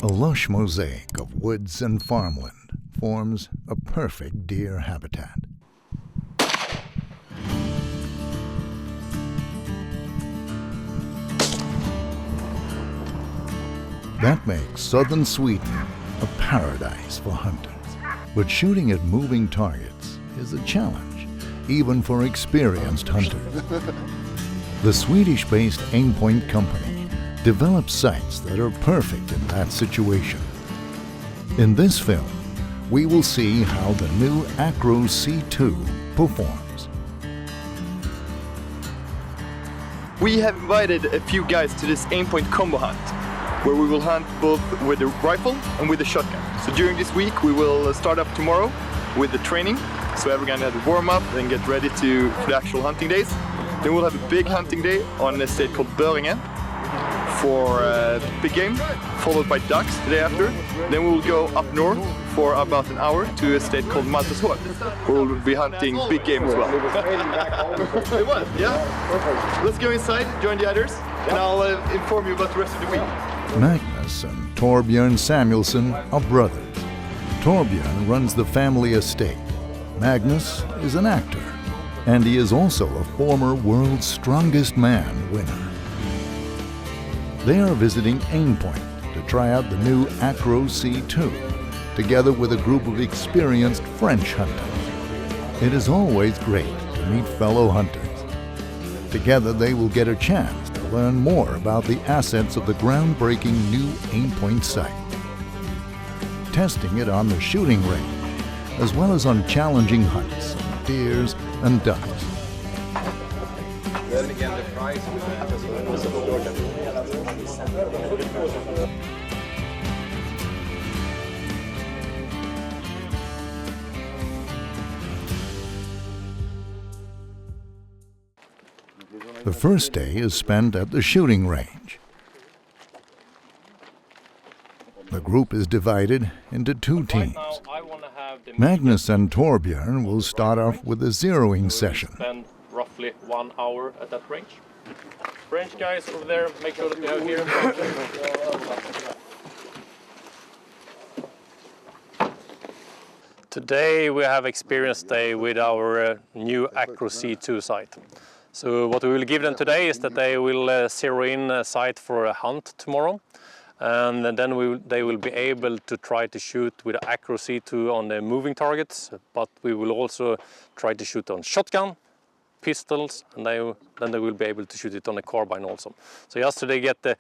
A lush mosaic of woods and farmland forms a perfect deer habitat. That makes southern Sweden a paradise for hunters. But shooting at moving targets is a challenge, even for experienced hunters. The Swedish-based Aimpoint company develops sights that are perfect in that situation. In this film, we will see how the new Acro C-2 performs. We have invited a few guys to this Aimpoint combo hunt, where we will hunt both with the rifle and with the shotgun. So during this week we will start up tomorrow with the training, so everyone has a warm up and get ready for the actual hunting days. Then we'll have a big hunting day on a state called Börringe for big game, followed by ducks the day after. Then we'll go up north for about an hour to a state called Maltesholm, where we'll be hunting big game as well. It was, yeah? Let's go inside, join the others, and I'll inform you about the rest of the week. Magnus and Torbjörn Samuelsson are brothers. Torbjörn runs the family estate. Magnus is an actor, and he is also a former World's Strongest Man winner. They are visiting Aimpoint to try out the new Acro C-2, together with a group of experienced French hunters. It is always great to meet fellow hunters. Together they will get a chance to learn more about the assets of the groundbreaking new Aimpoint sight. Testing it on the shooting range, as well as on challenging hunts of deers and ducks. The first day is spent at the shooting range. The group is divided into two teams. Magnus and Torbjörn will start off with a zeroing session. Spend roughly 1 hour at that range. French guys over there, make sure that we have here. Today we have experience day with our new Acro C-2 sight. So what we will give them today is that they will zero in a sight for a hunt tomorrow, and then they will be able to try to shoot with the Acro C-2 on the moving targets, but we will also try to shoot on shotgun, pistols, and then they will be able to shoot it on a carbine also. So just so they get the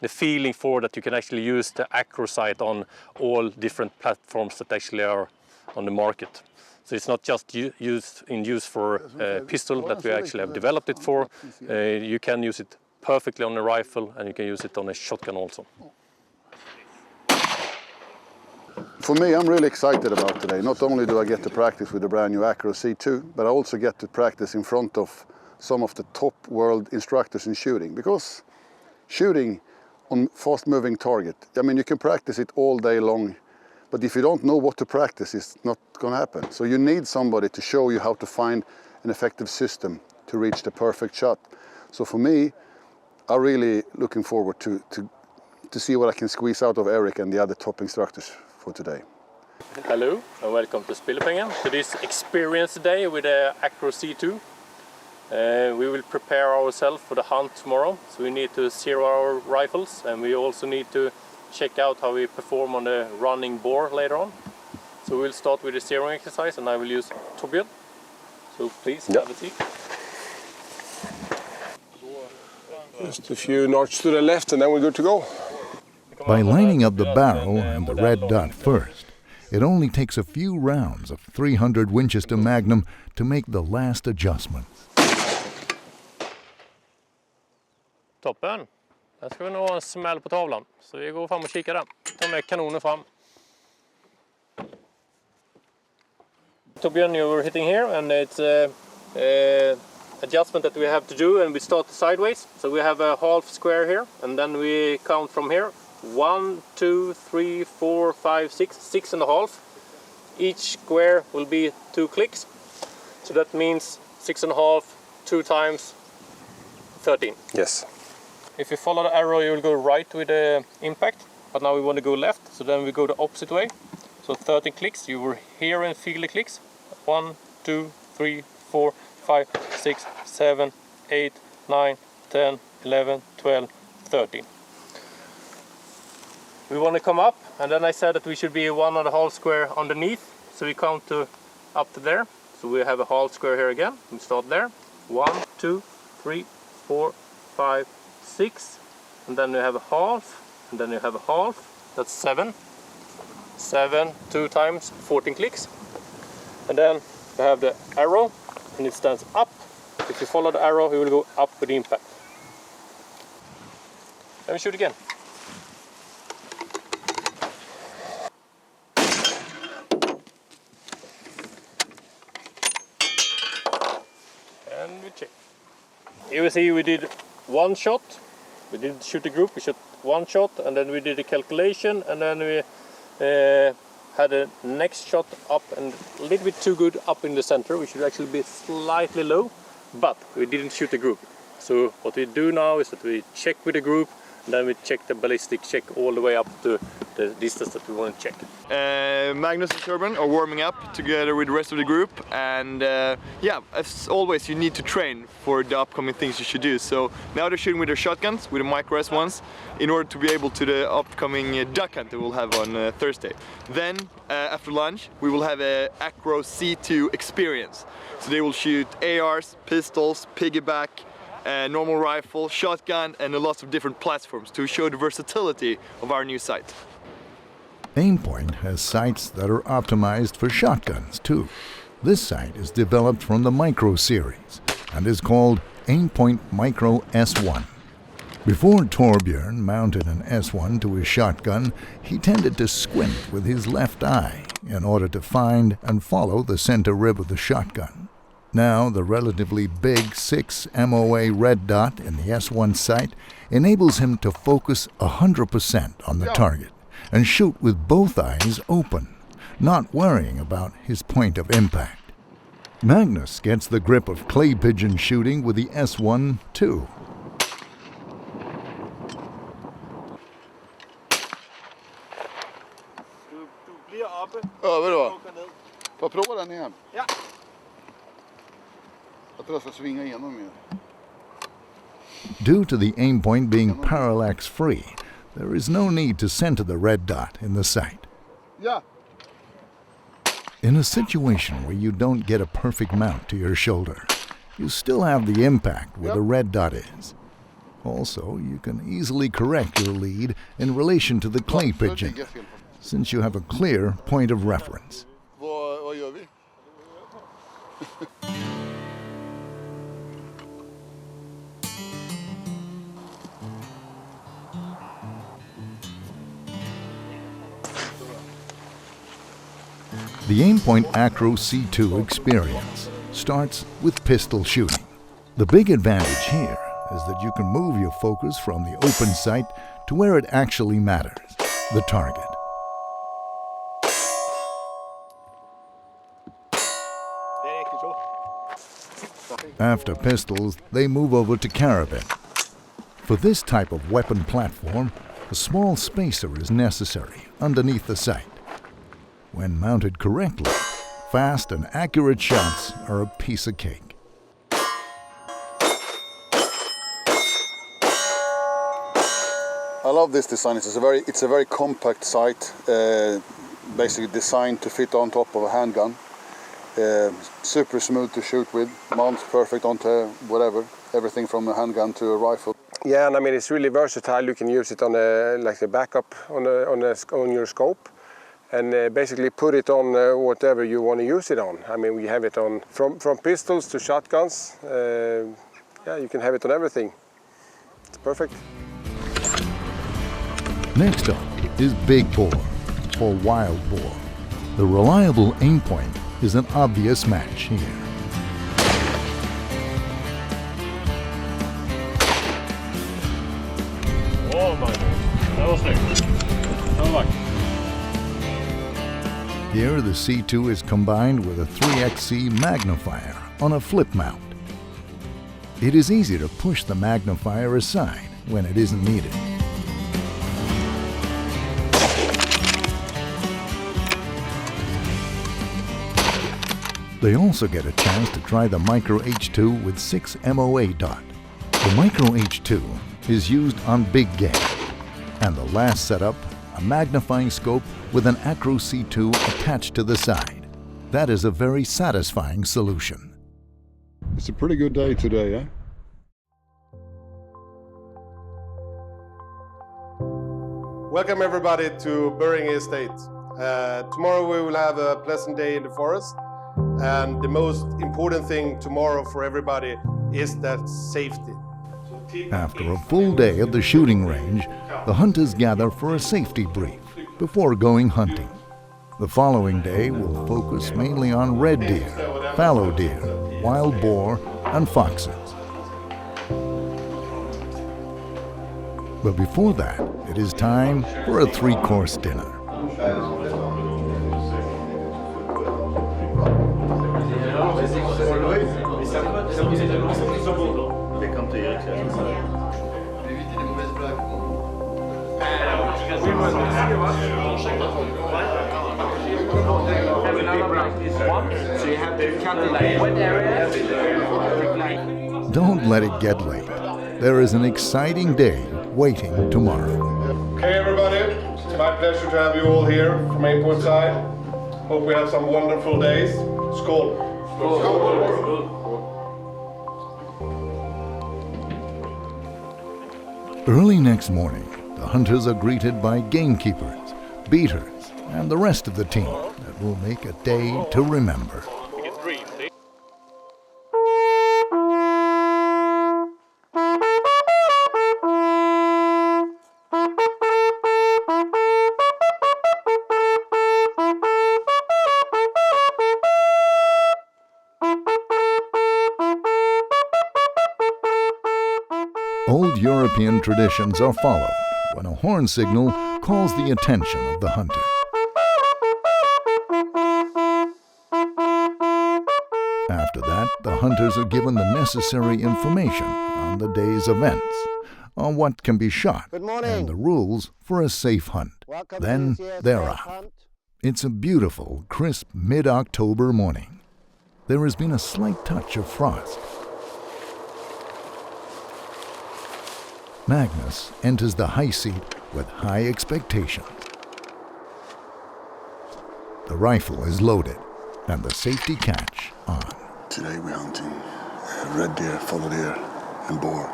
feeling for that you can actually use the Acro sight on all different platforms that actually are on the market. So it's not just used for pistol that we actually have developed it for. You can use it perfectly on a rifle, and you can use it on a shotgun also. For me, I'm really excited about today. Not only do I get to practice with the brand new Acro C-2, but I also get to practice in front of some of the top world instructors in shooting. Because shooting on fast-moving target, I mean, you can practice it all day long, but if you don't know what to practice, it's not going to happen. So you need somebody to show you how to find an effective system to reach the perfect shot. So for me, I'm really looking forward to see what I can squeeze out of Eric and the other top instructors for today. Hello and welcome to Spillepengen, to this experience day with the Acro C-2. We will prepare ourselves for the hunt tomorrow, so we need to zero our rifles, and we also need to check out how we perform on the running bore later on. So we'll start with the zeroing exercise, and I will use Torbjörn. So please have a seat. Just a few knots to the left and then we're good to go. By lining up the barrel and the red dot first, it only takes a few rounds of 300 Winchester Magnum to make the last adjustments. Toppen! Där ska vi nog ha en smäll på tavlan. Så vi går fram och kikar där. Ta med kanonen fram. Torbjörn, you were hitting here, and it's adjustment that we have to do, and we start sideways. So we have a half square here, and then we count from here. 1, 2, 3, 4, 5, 6, 6.5. Each square will be 2 clicks. So that means 6.5, 2 times 13. Yes. If you follow the arrow, you will go right with the impact. but now we want to go left, so then we go the opposite way. So 13 clicks, you will hear and feel the clicks. 1, 2, 3, 4, 5, 6, 7, 8, 9, 10, 11, 12, 13. We want to come up, and then I said that we should be 1.5 square underneath, so we count to up to there. So we have a half square here again. We start there. 1, 2, 3, 4, 5, 6, and then you have a half, and then you have a half. That's 7. 7, 2 times 14 clicks. And then you have the arrow, and it stands up. If you follow the arrow, it will go up with the impact. Let me shoot again. And we check. Here we see we did one shot. We didn't shoot the group, we shot one shot, and then we did a calculation, and then we had a next shot up and a little bit too good up in the center. We should actually be slightly low, but we didn't shoot the group. So what we do now is that we check with the group, and then we check the ballistic check all the way up to the distance that we want to check. Magnus and Torbjörn are warming up together with the rest of the group, and yeah, as always, you need to train for the upcoming things you should do. So now they're shooting with their shotguns, with the micro S1s, in order to be able to the upcoming duck hunt that we'll have on Thursday. Then after lunch we will have a Acro C-2 experience. So they will shoot ARs, pistols, piggyback, normal rifle, shotgun, and lots of different platforms to show the versatility of our new sight. Aimpoint has sights that are optimized for shotguns too. This sight is developed from the Micro series and is called Aimpoint Micro S1. Before Torbjörn mounted an S1 to his shotgun, he tended to squint with his left eye in order to find and follow the center rib of the shotgun. Now, the relatively big 6 MOA red dot in the S1 sight enables him to focus 100% on the target and shoot with both eyes open, not worrying about his point of impact. Magnus gets the grip of clay pigeon shooting with the S1 too. Över då. Får jag prova den igen? Ja. Jag tror jag ska svinga igenom mer. Due to the aimpoint being parallax free, there is no need to center the red dot in the sight. Ja. In a situation where you don't get a perfect mount to your shoulder, you still have the impact where the red dot is. Also, you can easily correct your lead in relation to the clay pigeon, since you have a clear point of reference. Vad gör vi? The Aimpoint Acro C2 experience starts with pistol shooting. The big advantage here is that you can move your focus from the open sight to where it actually matters, the target. After pistols, they move over to carabin. For this type of weapon platform, a small spacer is necessary underneath the sight. When mounted correctly, fast and accurate shots are a piece of cake. I love this design. It's a very compact sight, basically designed to fit on top of a handgun. Super smooth to shoot with, mounts perfect onto whatever, everything from a handgun to a rifle. Yeah, and I mean it's really versatile. You can use it on like a backup on your scope, and basically put it on whatever you want to use it on. I mean we have it on from pistols to shotguns. Yeah, you can have it on everything. It's perfect. Next up is Big Bore, or Wild Boar. The reliable Aimpoint is an obvious match here. Oh my God, that was nice. Oh my. Here the C2 is combined with a 3XC magnifier on a flip mount. It is easy to push the magnifier aside when it isn't needed. They also get a chance to try the Micro H2 with 6 MOA dot. The Micro H2 is used on big game, and the last setup, a magnifying scope with an Acro C-2 attached to the side. That is a very satisfying solution. It's a pretty good day today, eh? Welcome everybody to Börringe Estate. Tomorrow we will have a pleasant day in the forest, and the most important thing tomorrow for everybody is that safety. After a full day at the shooting range, the hunters gather for a safety brief before going hunting. The following day will focus mainly on red deer, fallow deer, wild boar, and foxes. But before that, it is time for a 3-course dinner. Don't let it get late. There is an exciting day waiting tomorrow. Okay everybody, it's my pleasure to have you all here from Aimpoint side. Hope we have some wonderful days. Skål! Early next morning, the hunters are greeted by gamekeepers, beaters, and the rest of the team that will make a day to remember. Old European traditions are followed when a horn signal calls the attention of the hunters. After that, the hunters are given the necessary information on the day's events, on what can be shot, and the rules for a safe hunt. Then they're off. It's a beautiful, crisp mid-October morning. There has been a slight touch of frost. Magnus enters the high seat with high expectations. The rifle is loaded and the safety catch on. Today we're hunting red deer, fallow deer, and boar.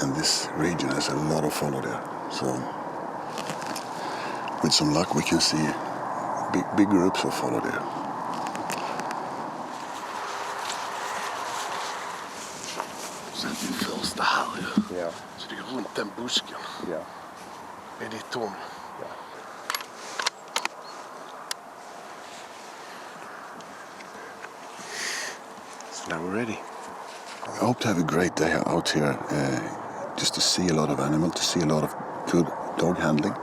And this region has a lot of fallow deer. So with some luck we can see big groups of fallow deer. Sen din första här ju. Ja. Så det är runt den busken. Ja. Är det tom? Ja. So now we're ready. I hope to have a great day out here, just to see a lot of animals, to see a lot of good dog handling,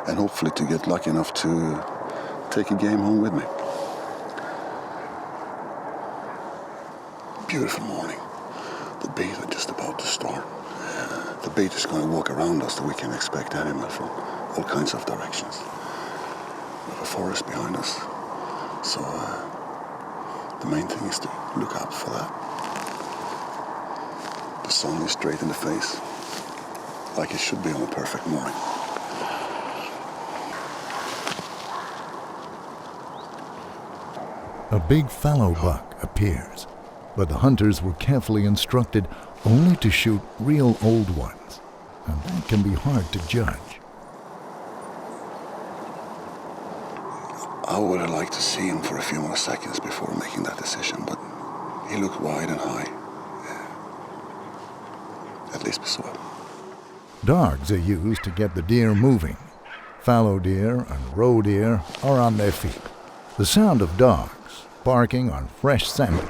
and hopefully to get lucky enough to take a game home with me. Beautiful morning. The bait are just about to start. The bait is going to walk around us, so we can expect animals from all kinds of directions. We have a forest behind us, so the main thing is to look out for that. The sun is straight in the face, like it should be on a perfect morning. A big fallow buck appears, but the hunters were carefully instructed only to shoot real old ones, and that can be hard to judge. I would have liked to see him for a few more seconds before making that decision, but he looked wide and high. At least we saw him. Dogs are used to get the deer moving. Fallow deer and roe deer are on their feet. The sound of dogs barking on fresh scent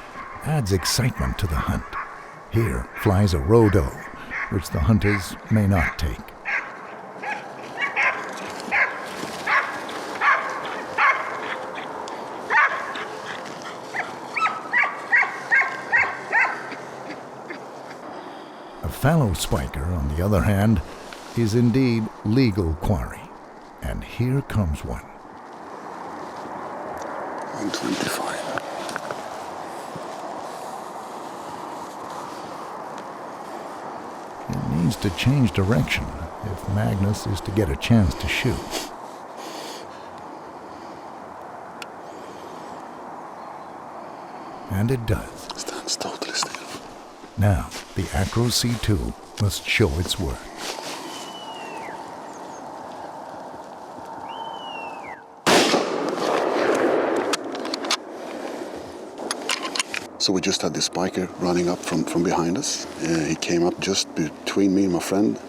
adds excitement to the hunt. Here flies a roe doe, which the hunters may not take. A fallow spiker, on the other hand, is indeed legal quarry. And here comes one. 125. It needs to change direction if Magnus is to get a chance to shoot. And it does. Stands totally still. Now, the Acro C2 must show its worth. So we just had this spiker running up from behind us. He came up just between me and my friend,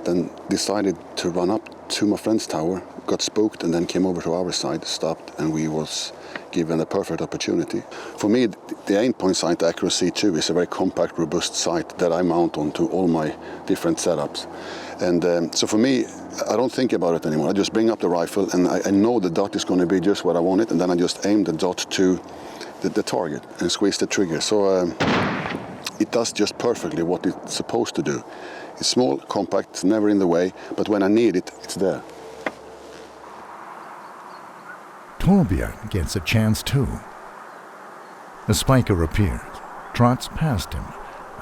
then decided to run up to my friend's tower, got spooked, and then came over to our side, stopped, and we was given a perfect opportunity. For me, the Aimpoint sight, Acro C2, is a very compact, robust sight that I mount onto all my different setups. And so for me, I don't think about it anymore. I just bring up the rifle, and I know the dot is going to be just what I want it, and then I just aim the dot to the target and squeeze the trigger. So it does just perfectly what it's supposed to do. It's small, compact, it's never in the way, but when I need it, it's there. Torbjörn gets a chance too. A spiker appears, trots past him,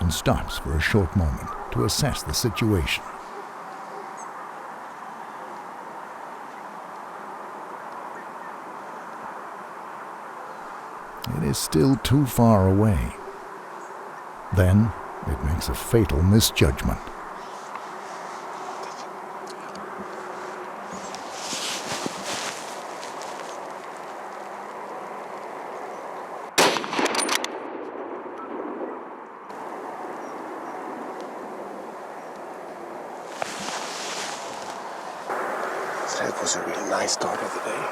and stops for a short moment to assess the situation. It is still too far away. Then it makes a fatal misjudgment. So that was a really nice start of the day.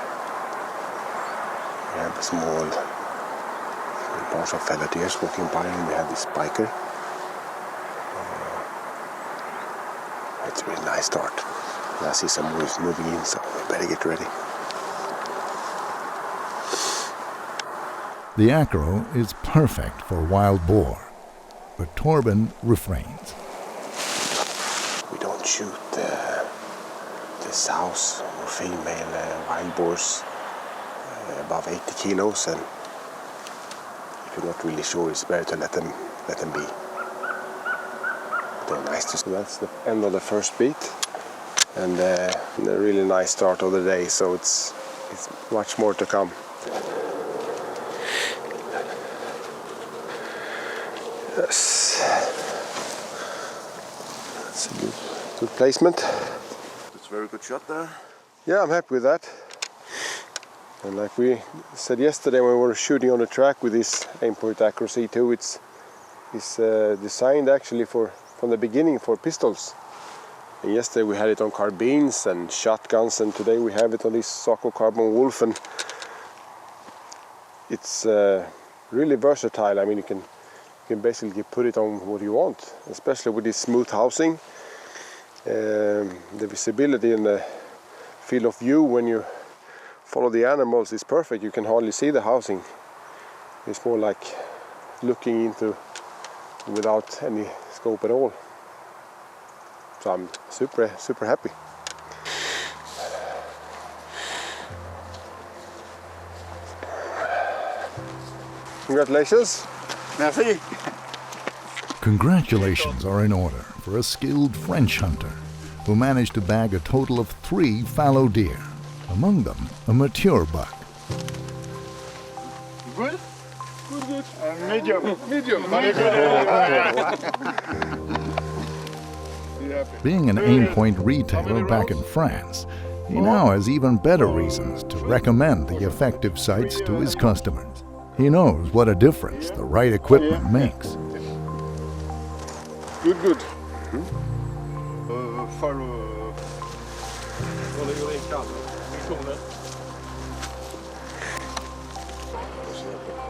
We have a small bunch of feather deers walking by, and we have this spiker. It's a really nice start. And I see some wolves moving in, so we better get ready. The Acro is perfect for wild boar, but Torbjörn refrains. We don't shoot the sows or female wild boars above 80 kilos, and if you're not really sure, it's better to let them be. They're nice to see. That's the end of the first beat, and a really nice start of the day. So it's much more to come. Yes, that's a good placement. It's a very good shot there. Yeah, I'm happy with that. And like we said yesterday when we were shooting on the track with this Aimpoint Acro C2, it's designed actually from the beginning for pistols. And yesterday we had it on carbines and shotguns, and today we have it on this Acro Carbon Wolf, and it's really versatile. I mean, you can basically put it on what you want, especially with this smooth housing. The visibility and the field of view when you follow the animals is perfect. You can hardly see the housing. It's more like looking into without any scope at all. So I'm super happy. Congratulations. Merci. Congratulations are in order for a skilled French hunter who managed to bag a total of 3 fallow deer, among them a mature buck. Good? Good. Medium. Very good. Being an Aimpoint retailer back in France, he now has even better reasons to recommend the effective sights to his customers. He knows what a difference the right equipment makes. Good.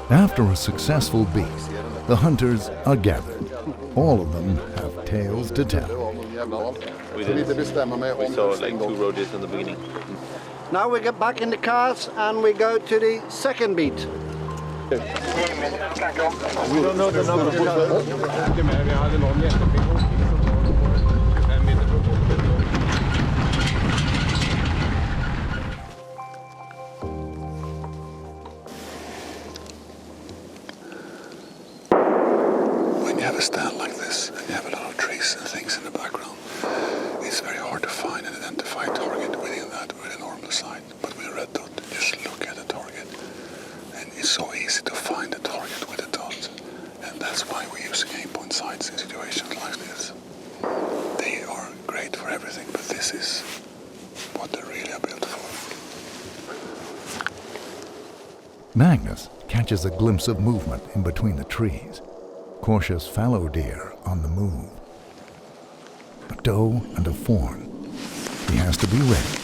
After a successful beat, the hunters are gathered. All of them have tales to tell. We saw like 2 roaches in the beginning. Now we get back in the cars and we go to the second beat. We don't know the number. have a stand like this and you have a lot of trees and things in the background, it's very hard to find and identify a target within that with a normal sight. But with a red dot, just look at the target, and it's so easy to find the target with a dot. And that's why we use Aimpoint sights in situations like this. They are great for everything, but this is what they really are built for. Magnus catches a glimpse of movement in between the trees. Cautious fallow deer on the move. A doe and a fawn. He has to be ready.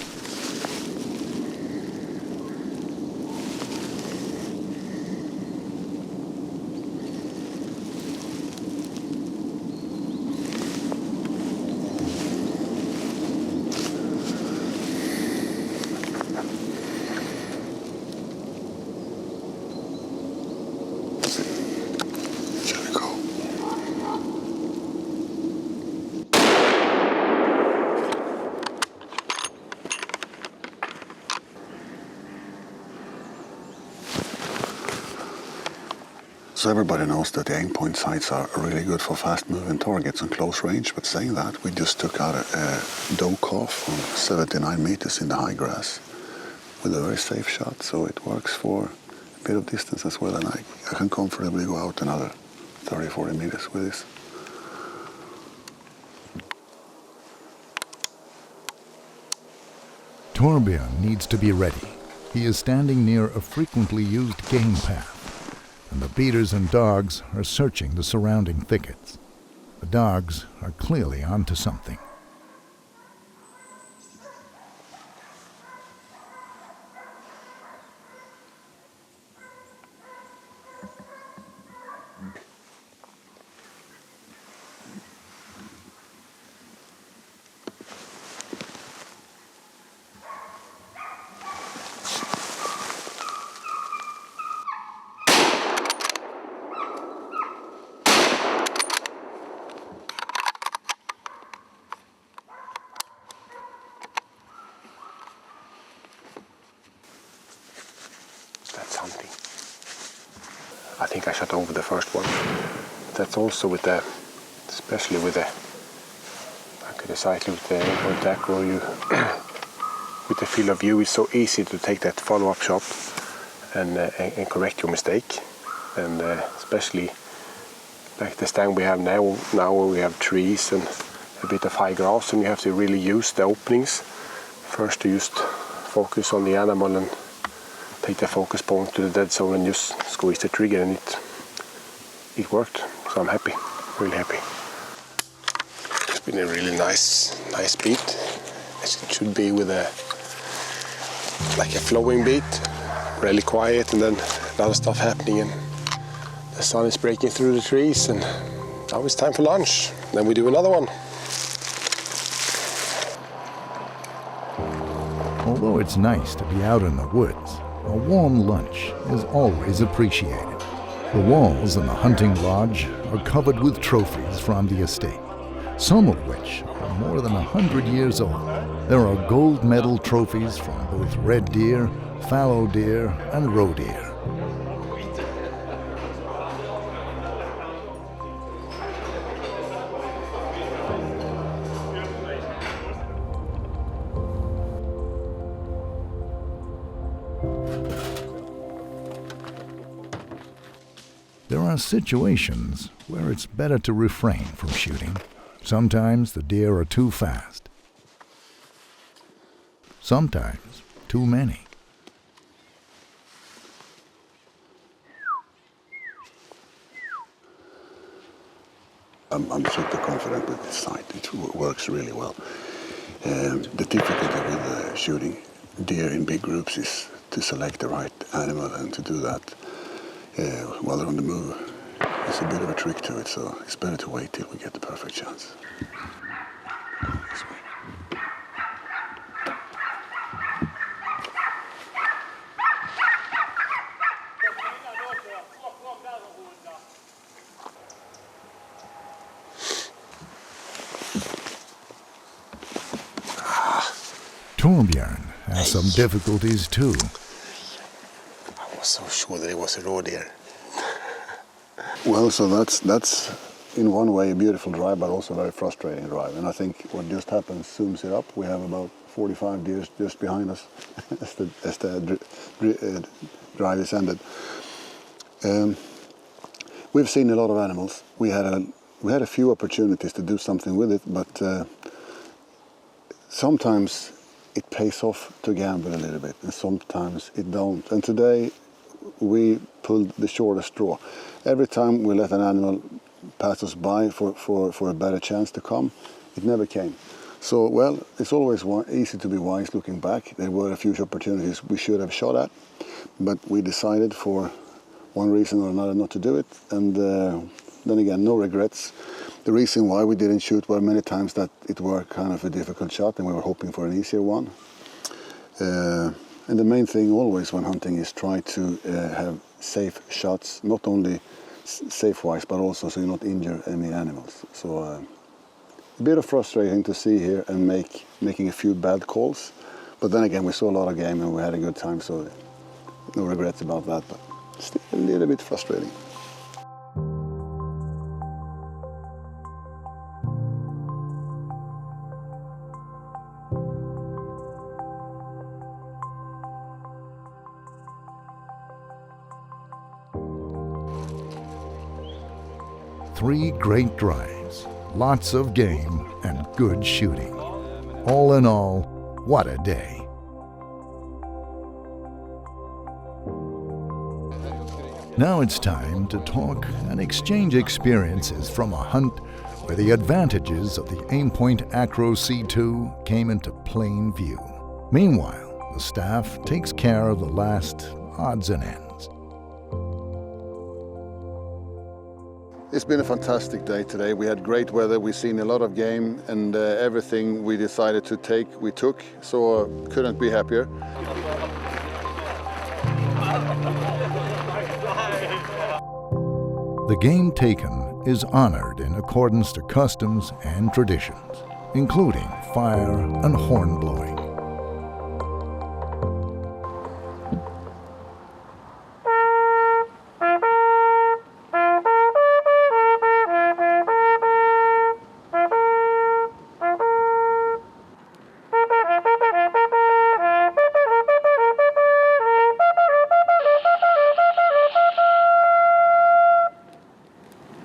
So everybody knows that the Aimpoint sights are really good for fast-moving targets on close range, but saying that, we just took out a doe calf from 79 meters in the high grass with a very safe shot, so it works for a bit of distance as well, and I can comfortably go out another 30-40 meters with this. Torbjörn needs to be ready. He is standing near a frequently used game path, and the beaters and dogs are searching the surrounding thickets. The dogs are clearly onto something. That's hunting. I think I shot over the first one. That's also with the, especially with the, like the sight with the Aimpoint Acro, with the field of view, it's so easy to take that follow-up shot and correct your mistake. And especially like the stand we have now where we have trees and a bit of high grass, and you have to really use the openings. First to just focus on the animal and take the focus point to the dead zone and just squeeze the trigger, and it worked. So I'm happy, really happy. It's been a really nice beat. It should be with like a flowing beat, really quiet, and then a lot of stuff happening, and the sun is breaking through the trees, and now it's time for lunch. Then we do another one. Although it's nice to be out in the woods, a warm lunch is always appreciated. The walls in the hunting lodge are covered with trophies from the estate, some of which are more than 100 years old. There are gold medal trophies from both red deer, fallow deer, and roe deer. There are situations where it's better to refrain from shooting. Sometimes the deer are too fast. Sometimes too many. I'm super confident with this sight. It works really well. The difficulty with shooting deer in big groups is to select the right animal, and to do that while they're on the move. There's a bit of a trick to it, so it's better to wait till we get the perfect chance. This way. Torbjörn has some difficulties too. I was so sure that it was a raw deer. Well, so that's in one way a beautiful drive, but also a very frustrating drive. And I think what just happened zooms it up. We have about 45 deer just behind us as the drive is ended. We've seen a lot of animals. We had a few opportunities to do something with it, but sometimes it pays off to gamble a little bit, and sometimes it don't. And today we pulled the shortest straw. Every time we let an animal pass us by for a better chance to come, it never came. So, well, it's always easy to be wise looking back. There were a few opportunities we should have shot at, but we decided for one reason or another not to do it. And then again, no regrets. The reason why we didn't shoot were many times that it were kind of a difficult shot and we were hoping for an easier one. And the main thing always when hunting is try to have safe shots, not only safe-wise, but also so you not injure any animals. So a bit of frustrating to see here and making a few bad calls. But then again, we saw a lot of game and we had a good time, so no regrets about that, but still a little bit frustrating. Three great drives, lots of game, and good shooting. All in all, what a day. Now it's time to talk and exchange experiences from a hunt where the advantages of the Aimpoint Acro C-2 came into plain view. Meanwhile, the staff takes care of the last odds and ends. It's been a fantastic day today. We had great weather, we've seen a lot of game, and everything we decided to take, we took, so couldn't be happier. The game taken is honored in accordance to customs and traditions, including fire and horn blowing.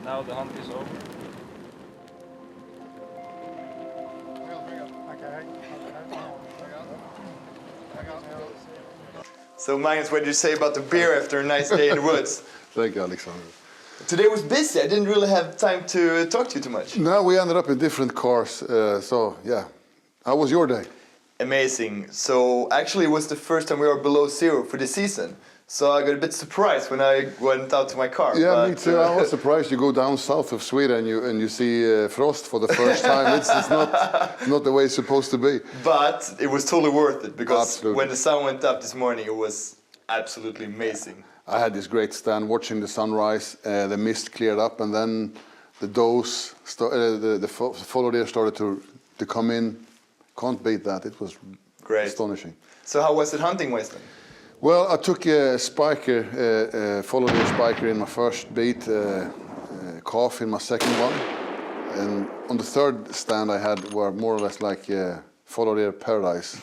Now the hunt is over. So Magnus, what did you say about the beer after a nice day in the woods? Thank you, Alexander. Today was busy. I didn't really have time to talk to you too much. No, we ended up in different cars, so yeah. How was your day? Amazing. So actually it was the first time we were below zero for the season. So I got a bit surprised when I went out to my car. Yeah, but, me too. I was surprised. You go down south of Sweden and you see frost for the first time. It's not the way it's supposed to be. But it was totally worth it because Absolutely. When the sun went up this morning, it was absolutely amazing. I had this great stand watching the sunrise. The mist cleared up, and then the does, the follow deer started to come in. Can't beat that. It was great, astonishing. So how was it hunting-wise then? Well, I took a spiker, follow deer spiker in my first beat, calf in my second one, and on the third stand I had were more or less like follow deer paradise.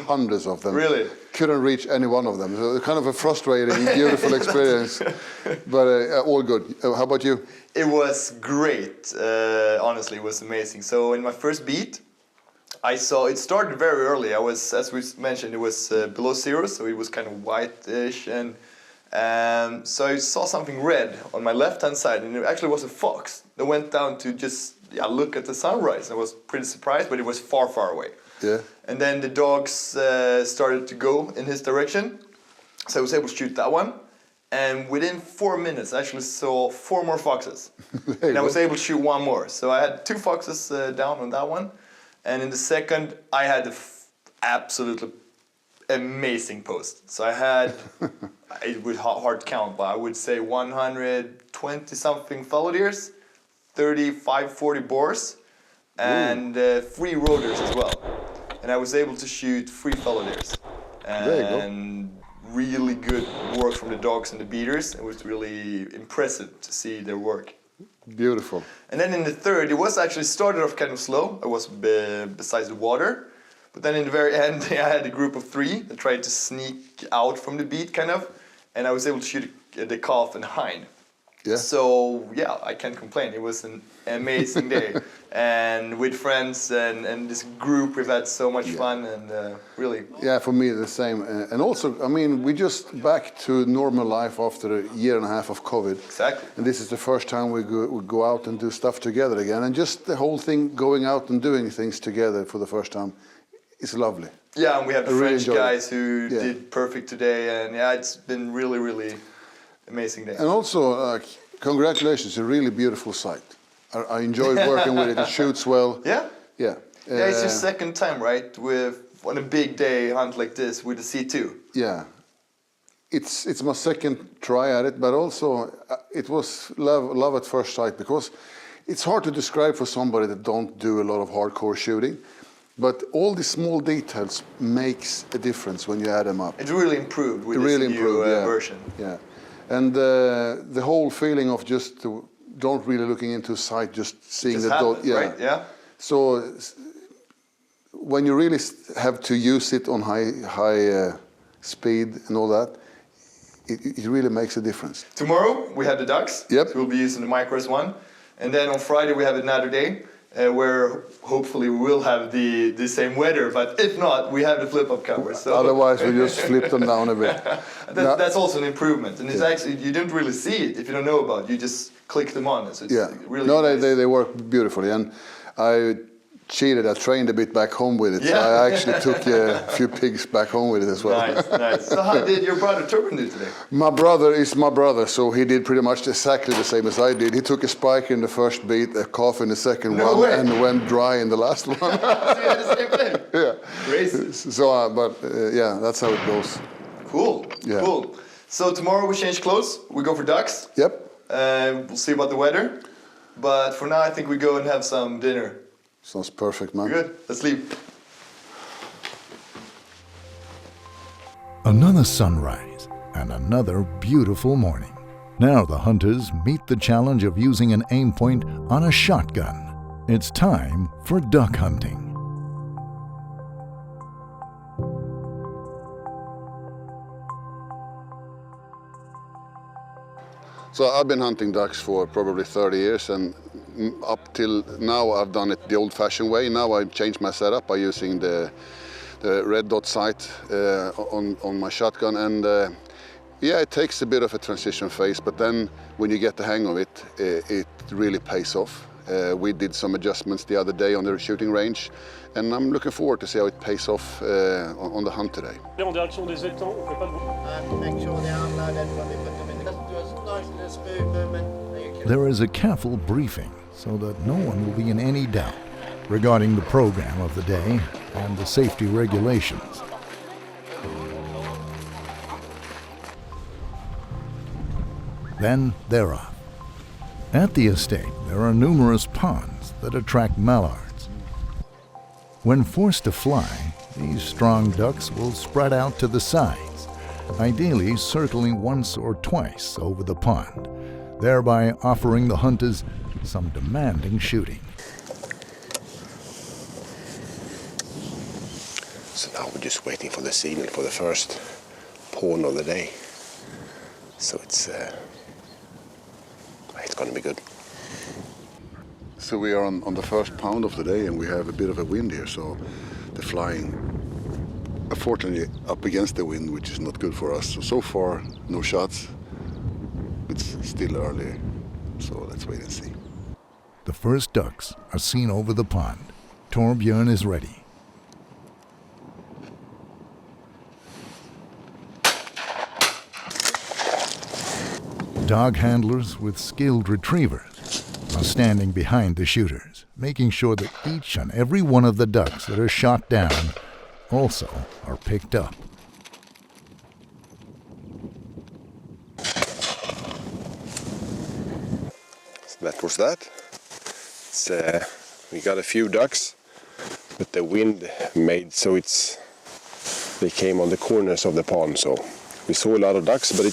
Hundreds of them. Really? Couldn't reach any one of them. So kind of a frustrating, beautiful experience, but all good. How about you? It was great. Honestly, it was amazing. So in my first beat, I saw it started very early. I was, as we mentioned, it was below zero, so it was kind of whitish, and so I saw something red on my left-hand side, and it actually was a fox that went down to just look at the sunrise. I was pretty surprised, but it was far, far away. Yeah. And then the dogs started to go in his direction, so I was able to shoot that one. And within 4 minutes, I actually saw 4 more foxes, and I was able to shoot 1 more. So I had 2 foxes down on that one. And in the second, I had the absolutely amazing post. So I had, it was hard to count, but I would say 120 something fallow deers, 35, 40 boars, and 3 roe deers as well. And I was able to shoot 3 fallow deers. And really good work from the dogs and the beaters. It was really impressive to see their work. Beautiful. And then in the third, it was actually started off kind of slow. I was beside the water. But then in the very end, I had a group of 3 that tried to sneak out from the beat, kind of. And I was able to shoot the calf and hind. Yeah. So, yeah, I can't complain. It was an amazing day. And with friends and this group, we've had so much fun and really... Yeah, for me, the same. And also, I mean, we just back to normal life after a year and a half of COVID. Exactly. And this is the first time we go out and do stuff together again. And just the whole thing, going out and doing things together for the first time, is lovely. Yeah, and we have the French really guys who did perfect today. And yeah, it's been really, really amazing day. And also, congratulations, a really beautiful site. I enjoyed working with it. It shoots well. Yeah? Yeah. Yeah, it's your second time, right? On a big day hunt like this with the C2. Yeah. It's my second try at it, but also it was love at first sight, because it's hard to describe for somebody that don't do a lot of hardcore shooting. But all the small details makes a difference when you add them up. It really improved with this new version. Yeah. And the whole feeling of just don't really looking into sight, just seeing just the dot. Yeah. Right? Yeah. So when you really have to use it on high speed and all that, it really makes a difference. Tomorrow we have the ducks. Yep. So we'll be using the micros one, and then on Friday we have another day where hopefully we will have the same weather. But if not, we have the flip-up cover. So. Otherwise, we just flip them down a bit. That's also an improvement, and it's actually you don't really see it if you don't know about it. You just click them on. So it's really nice. They work beautifully, and I cheated. I trained a bit back home with it. Yeah. So I actually took a few pigs back home with it as well. Nice. So how did your brother Torbjörn do today? My brother is my brother, so he did pretty much exactly the same as I did. He took a spike in the first beat, a calf in the second one, and went dry in the last one. So you had the same thing? Yeah. Crazy. So, yeah, that's how it goes. Cool. Yeah. Cool. So tomorrow we change clothes. We go for ducks. Yep. We'll see about the weather. But for now, I think we go and have some dinner. Sounds perfect, man. Good. Let's leave. Another sunrise and another beautiful morning. Now the hunters meet the challenge of using an Aimpoint on a shotgun. It's time for duck hunting. So I've been hunting ducks for probably 30 years, and up till now I've done it the old-fashioned way. Now I've changed my setup by using the red dot sight on my shotgun, and yeah, it takes a bit of a transition phase, but then when you get the hang of it, it really pays off. We did some adjustments the other day on the shooting range, and I'm looking forward to see how it pays off on the hunt today. En direction des étangs, on fait pas de There is a careful briefing so that no one will be in any doubt regarding the program of the day and the safety regulations. Then they're off. At the estate, there are numerous ponds that attract mallards. When forced to fly, these strong ducks will spread out to the sides, ideally circling once or twice over the pond, thereby offering the hunters some demanding shooting. So now we're just waiting for the signal for the first pawn of the day. So it's going to be good. So we are on the first pound of the day, and we have a bit of a wind here, so the flying, unfortunately, up against the wind, which is not good for us. So far, no shots. It's still early, so let's wait and see. The first ducks are seen over the pond. Torbjörn is ready. Dog handlers with skilled retrievers are standing behind the shooters, making sure that each and every one of the ducks that are shot down also are picked up. So that was that. We got a few ducks, but the wind made so they came on the corners of the pond. So we saw a lot of ducks, but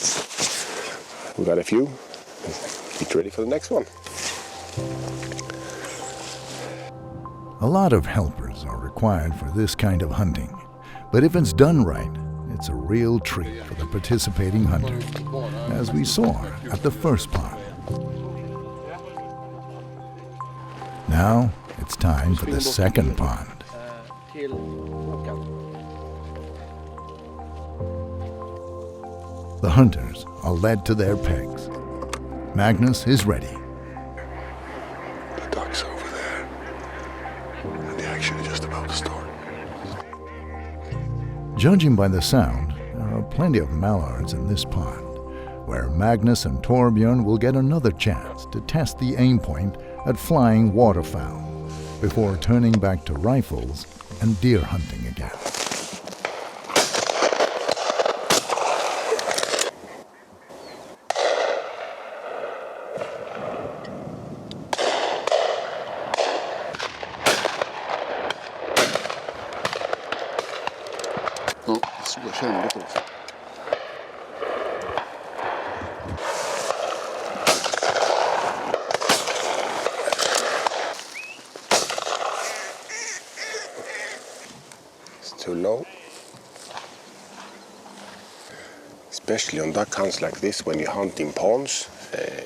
we got a few. Get ready for the next one. A lot of helpers are required for this kind of hunting, but if it's done right, it's a real treat for the participating hunters, as we saw at the first pond. Now it's time for the second pond. The hunters are led to their pegs. Magnus is ready. The duck's over there, and the action is just about to start. Judging by the sound, there are plenty of mallards in this pond, where Magnus and Torbjörn will get another chance to test the Aimpoint at flying waterfowl before turning back to rifles and deer hunting again. Jag känner det också. It's too low. Especially on duck hunts like this, when you hunt in ponds,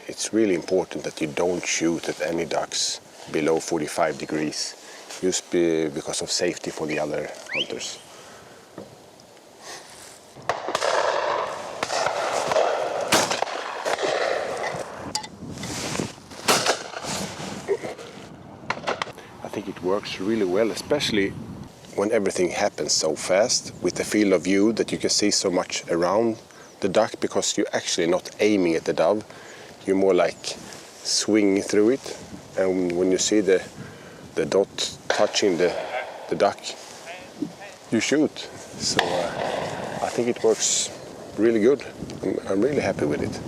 it's really important that you don't shoot at any ducks below 45 degrees, just because of safety for the other hunters. I think it works really well, especially when everything happens so fast with the field of view that you can see so much around the duck, because you're actually not aiming at the dove, you're more like swinging through it, and when you see the dot touching the duck, you shoot. So I think it works really good. I'm really happy with it.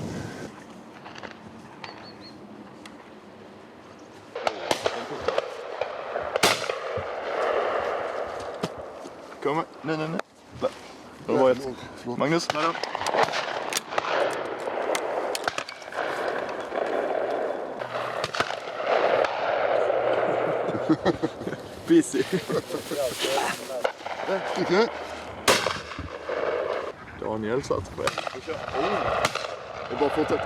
Kom, nej. Det var ett. Magnus? Nej då. Busy. Daniel satt på det. Det är bara fortsätt.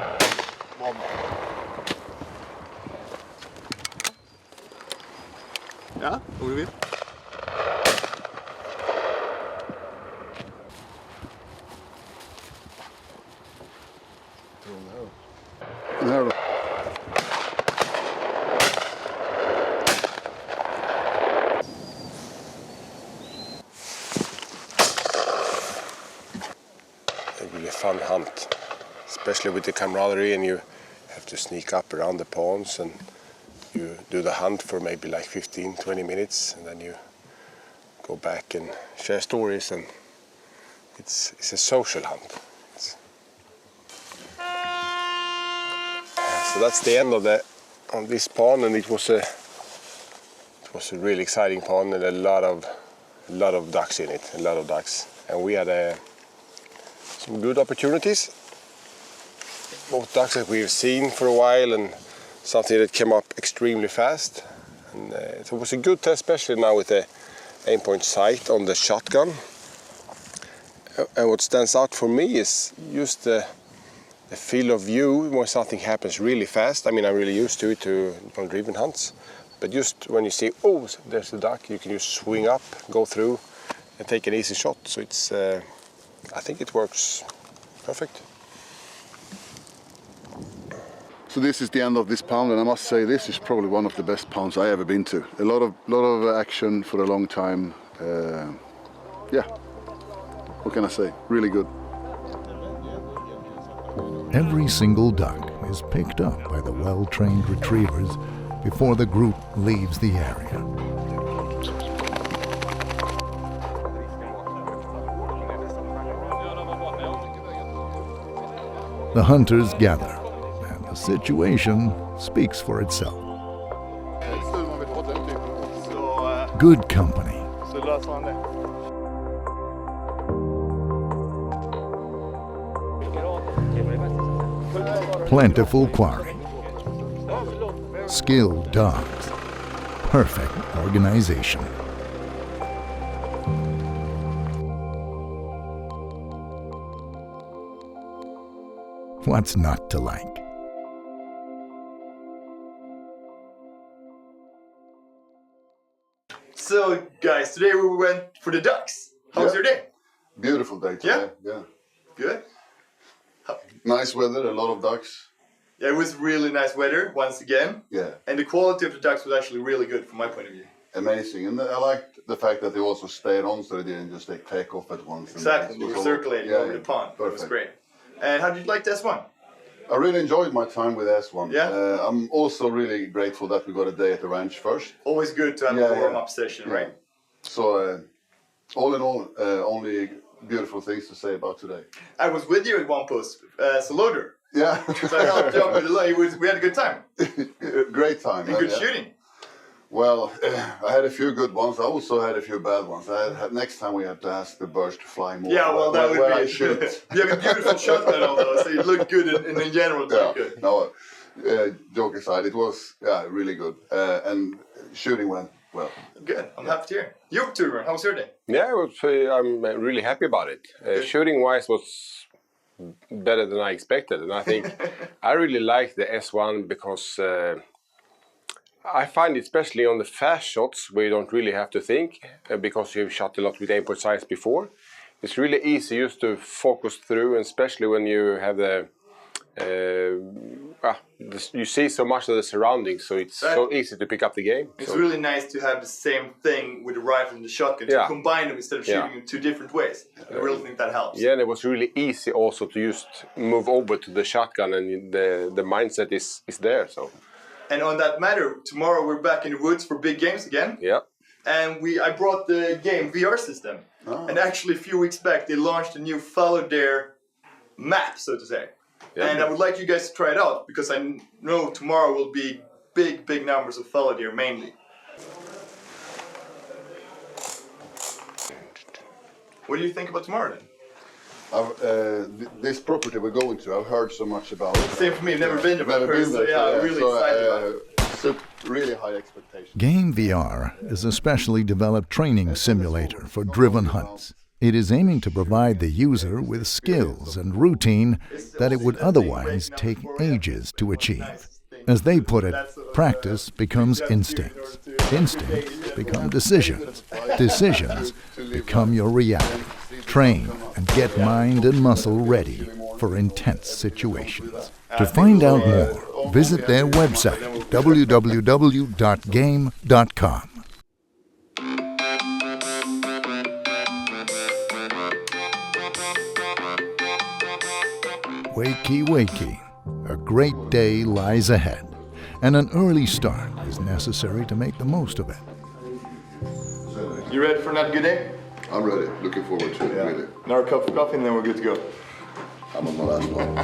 Ja, om du vill. Den här då. A really fun hunt, especially with the camaraderie, and you have to sneak up around the ponds and you do the hunt for maybe like 15-20 minutes, and then you go back and share stories, and it's a social hunt. So that's the end of this pond, and it was a really exciting pond, and a lot of ducks in it, and we had some good opportunities, both ducks that we've seen for a while and something that came up extremely fast, and it was a good test, especially now with the Aimpoint sight on the shotgun. And what stands out for me is just the field of view when something happens really fast. I mean, I'm really used to it on driven hunts, but just when you see, oh, there's the duck, you can just swing up, go through, and take an easy shot. So it's, I think it works perfect. So this is the end of this pound, and I must say this is probably one of the best pounds I ever been to. A lot of action for a long time. Yeah, what can I say? Really good. Every single duck is picked up by the well-trained retrievers before the group leaves the area. The hunters gather, and the situation speaks for itself. Good company. Plentiful quarry. skilled dogs, perfect organization. What's not to like? So guys, today we went for the ducks. How was your day? Beautiful day today. Yeah. Good? Nice weather, a lot of ducks. Yeah, it was really nice weather once again. Yeah. And the quality of the ducks was actually really good from my point of view. Amazing. And I liked the fact that they also stayed on so they didn't just take off at once. Exactly, they were circulating over the pond. Perfect. It was great. And how did you like the S1? I really enjoyed my time with S1. Yeah. I'm also really grateful that we got a day at the ranch first. Always good to have a warm-up session, right? So, all in all, only beautiful things to say about today. I was with you at one post as a loader. Yeah. So I helped you out with the load. We had a good time. Great time. And good shooting. Well, I had a few good ones. I also had a few bad ones. Next time we have to ask the birds to fly more. Yeah, well, that would be. I shoot. You have a beautiful shotgun, although, so it looked good in general. Yeah. Good. No, joke aside, it was really good, and shooting went well. Good. I'm happy to hear. You, Torbjörn, how was your day? Yeah, I'm really happy about it. Shooting-wise was better than I expected, and I think I really like the S1 because I find it, especially on the fast shots where you don't really have to think because you've shot a lot with Aimpoint sights before. It's really easy just to focus through, and especially when you have you see so much of the surroundings, so it's so easy to pick up the game. It's really nice to have the same thing with the rifle and the shotgun, to combine them instead of shooting in two different ways. I really think that helps. Yeah, and it was really easy also to just move over to the shotgun, and the mindset is there. So. And on that matter, tomorrow we're back in the woods for big games again. Yeah. And I brought the GAIM VR system. Oh. And actually a few weeks back they launched a new Follow Dare map, so to say. Yeah. And I would like you guys to try it out, because I know tomorrow will be big numbers of Follow Dare mainly. What do you think about tomorrow then? This property we're going to, I've heard so much about it. Same for me, I've never been there. I'm really excited about it. Really high expectations. GAIM VR is a specially developed training simulator for driven hunts. It is aiming to provide the user with skills and routine that it would otherwise take ages to achieve. As they put it, practice becomes instincts. Instincts become decisions. Decisions become your reality. Train and get mind and muscle ready for intense situations. To find out more, visit their website, www.gaim.com. Wakey, wakey. A great day lies ahead, and an early start is necessary to make the most of it. You ready for another good day? I'm ready. Looking forward to it, really. Another cup of coffee and then we're good to go. I'm on my last one.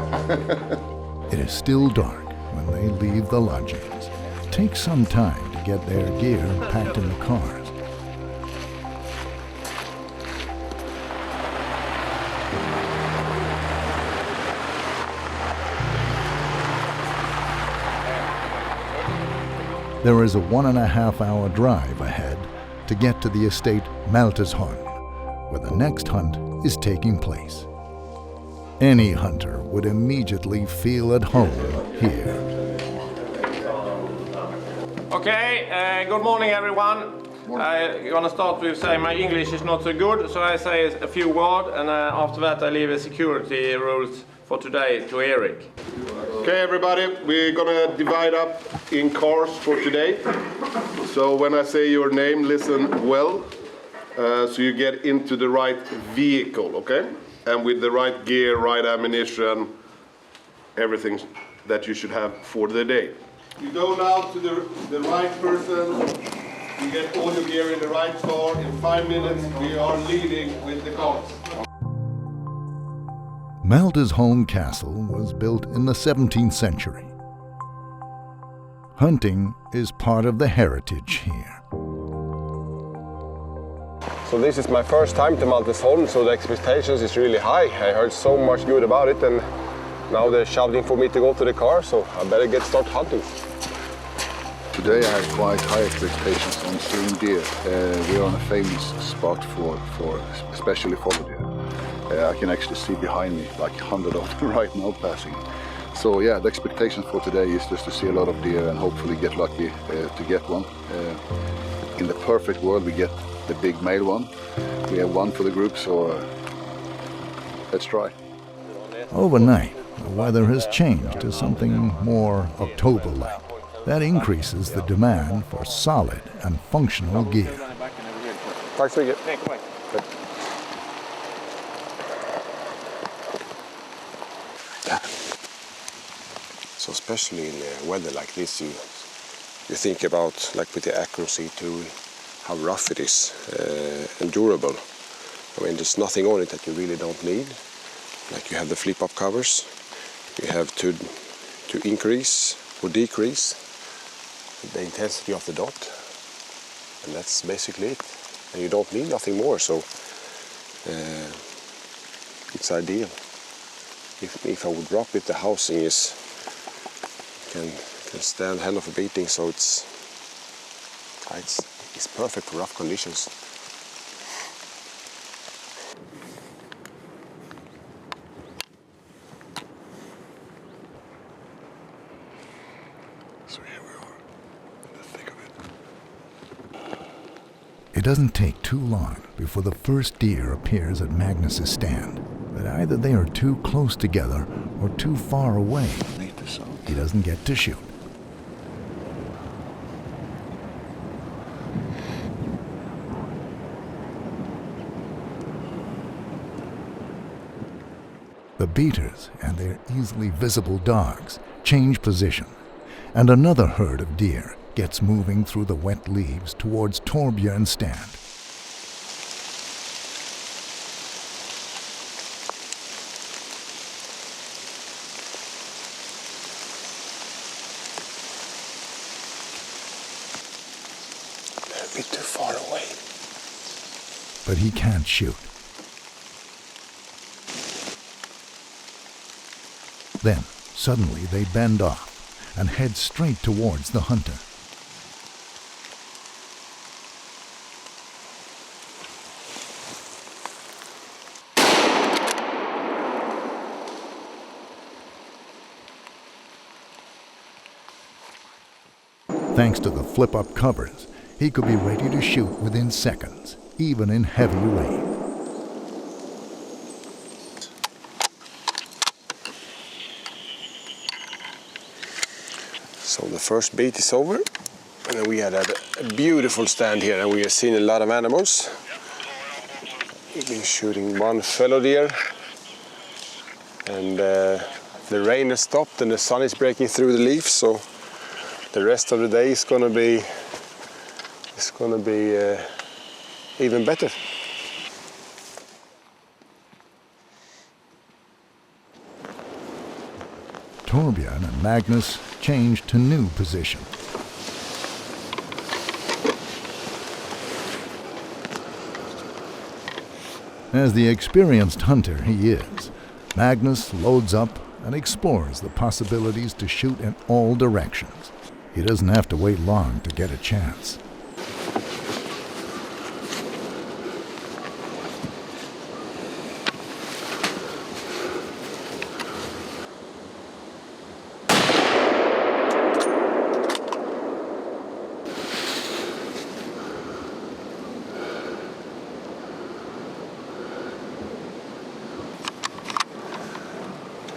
It is still dark when they leave the lodgings. It takes some time to get their gear packed in the cars. There is a 1.5-hour drive ahead to get to the estate Maltesholm, where the next hunt is taking place. Any hunter would immediately feel at home here. Okay, good morning everyone. I'm gonna start with saying my English is not so good, so I say a few words, and after that I leave the security rules for today to Eric. Okay everybody, we're gonna divide up in cars for today. So when I say your name, listen well, so you get into the right vehicle, okay? And with the right gear, right ammunition, everything that you should have for the day. You go now to the right person, you get all your gear in the right car. In 5 minutes we are leaving with the cars. Maltesholm Castle was built in the 17th century. Hunting is part of the heritage here. So this is my first time to Maltesholm, so the expectations is really high. I heard so much good about it, and now they're shouting for me to go to the car, so I better get started hunting. Today I have quite high expectations on seeing deer. We are on a famous spot for especially for the deer. I can actually see behind me like 100 of them right now passing. So yeah, the expectation for today is just to see a lot of deer and hopefully get lucky to get one. In the perfect world we get the big male one. We have one for the group, so let's try. Overnight, the weather has changed to something more October-like. That increases the demand for solid and functional gear. Tack så mycket. So especially in weather like this, you think about, like with the Acro C-2, how rough it is and durable. I mean, there's nothing on it that you really don't need. Like you have the flip-up covers, you have to increase or decrease the intensity of the dot, and that's basically it. And you don't need nothing more, so it's ideal. If I would drop it, the housing can stand hell of a beating, so it's perfect for rough conditions. So here we are, in the thick of it. It doesn't take too long before the first deer appears at Magnus's stand, but either they are too close together or too far away. He doesn't get to shoot. The beaters and their easily visible dogs change position, and another herd of deer gets moving through the wet leaves towards Torbjörn's stand. They're a bit too far away. But he can't shoot. Then, suddenly they bend off and head straight towards the hunter. Thanks to the flip-up covers, he could be ready to shoot within seconds, even in heavy rain. So the first beat is over, and then we had a beautiful stand here, and we have seen a lot of animals. We've been shooting one fellow deer, and the rain has stopped and the sun is breaking through the leaves, so the rest of the day is gonna be even better. Torbjörn and Magnus changed to new position. As the experienced hunter he is, Magnus loads up and explores the possibilities to shoot in all directions. He doesn't have to wait long to get a chance.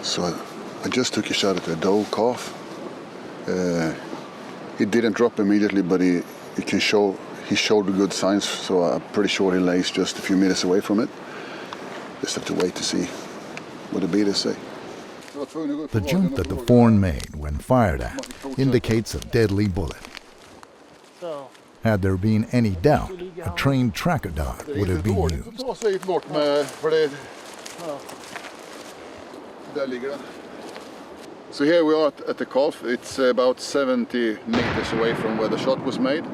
So I just took a shot at the doe calf. He didn't drop immediately, but he showed good signs, so I'm pretty sure he lays just a few meters away from it. Just have to wait to see what the beaters say. The jump that the fawn made when fired at indicates a deadly bullet. Had there been any doubt, a trained tracker dog would have been used. So here we are at the calf. It's about 70 meters away from where the shot was made,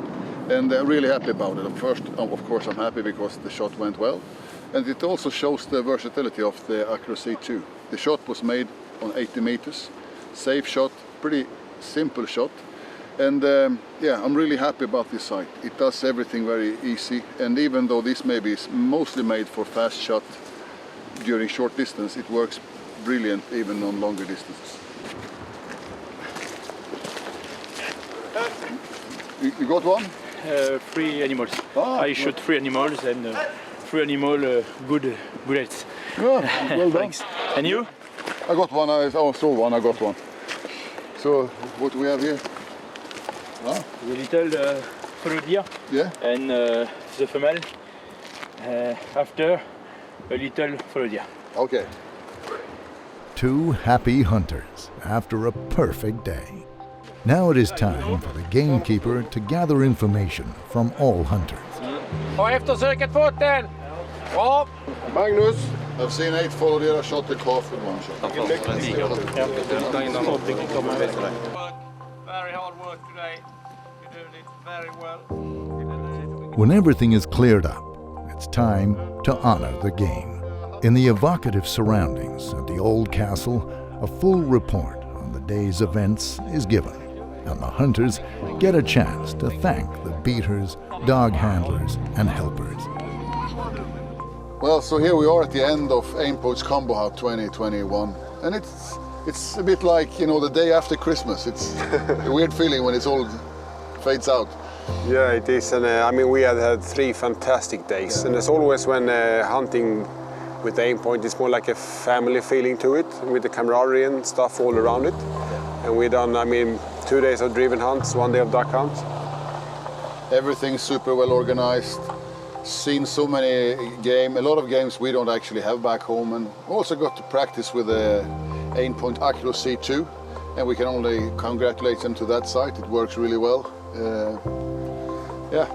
and I'm really happy about it. First, of course, I'm happy because the shot went well, and it also shows the versatility of the Acro C-2. The shot was made on 80 meters, safe shot, pretty simple shot, And yeah, I'm really happy about this sight. It does everything very easy, and even though this maybe is mostly made for fast shot during short distance, it works brilliant even on longer distances. You got one? 3 animals. I shot 3 animals and 3 animal good bullets. Yeah, well done. Thanks. And you? I got one. I saw one. I got one. So what do we have here? The little fallow deer. Yeah. And the female after a little fallow deer. Okay. 2 happy hunters after a perfect day. Now it is time for the gamekeeper to gather information from all hunters. Och efter söket foten! Bra! Magnus, I've seen 8 fallow deer. I shot the calf with one shot. Very hard work today. You did it very well. When everything is cleared up, it's time to honor the game. In the evocative surroundings of the old castle, a full report on the day's events is given, and the hunters get a chance to thank the beaters, dog handlers, and helpers. Well, so here we are at the end of Aimpoint's Combo Hunt 2021, and it's a bit like, you know, the day after Christmas. It's a weird feeling when it all fades out. Yeah, it is, and I mean we had 3 fantastic days, and as always when hunting with Aimpoint, it's more like a family feeling to it, with the camaraderie and stuff all around it. And we done, I mean, 2 days of driven hunts, 1 day of duck hunts. Everything's super well organized. Seen so many a lot of games we don't actually have back home, and also got to practice with the Aimpoint Acro C-2, and we can only congratulate them to that site. It works really well. Yeah,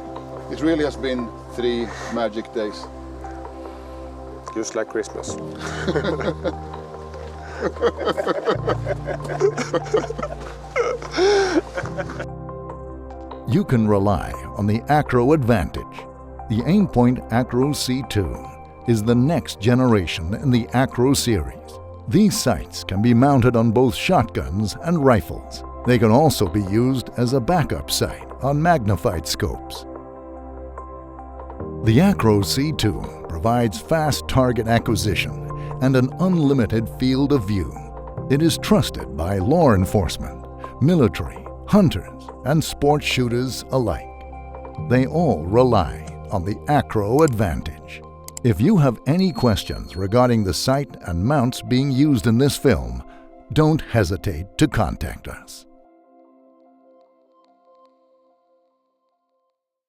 it really has been 3 magic days. Just like Christmas. You can rely on the Acro Advantage. The Aimpoint Acro C-2 is the next generation in the Acro series. These sights can be mounted on both shotguns and rifles. They can also be used as a backup sight on magnified scopes. The Acro C-2 provides fast target acquisition and an unlimited field of view. It is trusted by law enforcement, military, hunters, and sport shooters alike. They all rely on the Acro Advantage. If you have any questions regarding the sight and mounts being used in this film, don't hesitate to contact us.